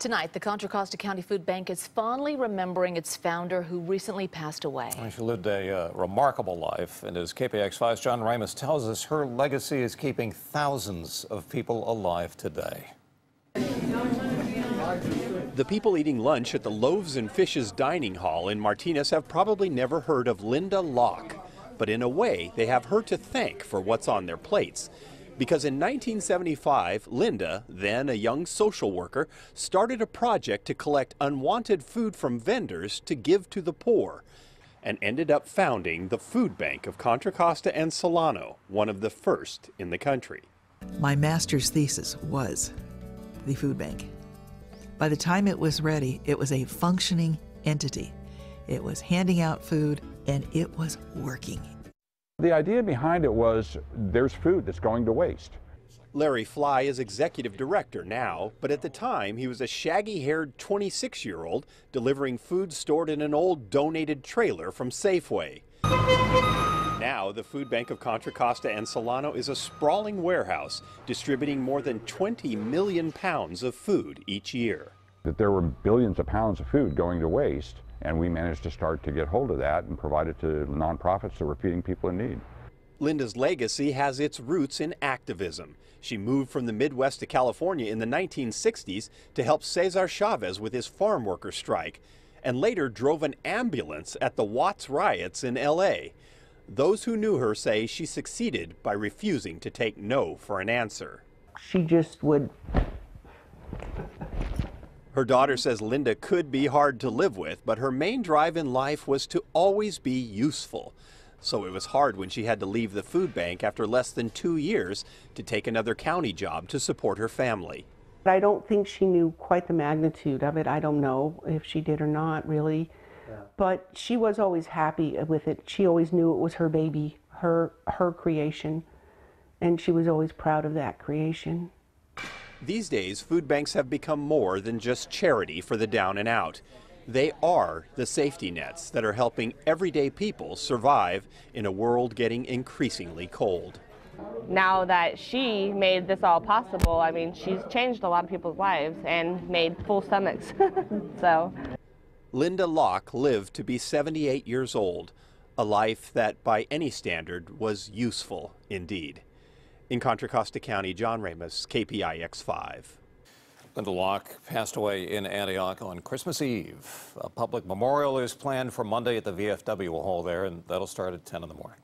Tonight, the Contra Costa County Food Bank is fondly remembering its founder who recently passed away. She lived a remarkable life, and as KPIX 5's John Ramos tells us, her legacy is keeping thousands of people alive today. The people eating lunch at the Loaves and Fishes dining hall in Martinez have probably never heard of Linda Locke, but in a way, they have her to thank for what's on their plates. Because in 1975, Linda, then a young social worker, started a project to collect unwanted food from vendors to give to the poor, and ended up founding the Food Bank of Contra Costa and Solano, one of the first in the country. My master's thesis was the food bank. By the time it was ready, it was a functioning entity. It was handing out food, and it was working. The idea behind it was there's food that's going to waste. Larry Fly is executive director now, but at the time he was a shaggy-haired 26-year-old delivering food stored in an old donated trailer from Safeway. Now the Food Bank of Contra Costa and Solano is a sprawling warehouse distributing more than 20 million pounds of food each year. That there were billions of pounds of food going to waste, and we managed to start to get hold of that and provide it to nonprofits that were feeding people in need. Linda's legacy has its roots in activism. She moved from the Midwest to California in the 1960s to help Cesar Chavez with his farm worker strike, and later drove an ambulance at the Watts riots in LA. Those who knew her say she succeeded by refusing to take no for an answer. She just would. Her daughter says Linda could be hard to live with, but her main drive in life was to always be useful. So it was hard when she had to leave the food bank after less than 2 years to take another county job to support her family. I don't think she knew quite the magnitude of it. I don't know if she did or not, really. Yeah. But she was always happy with it. She always knew it was her baby, her creation, and she was always proud of that creation. These days, food banks have become more than just charity for the down and out. They are the safety nets that are helping everyday people survive in a world getting increasingly cold. Now that she made this all possible, I mean, she's changed a lot of people's lives and made full stomachs. So. Linda Locke lived to be 78 years old, a life that by any standard was useful indeed. In Contra Costa County, John Ramos, KPIX 5. Linda Locke passed away in Antioch on Christmas Eve. A public memorial is planned for Monday at the VFW Hall there, and that'll start at 10 in the morning.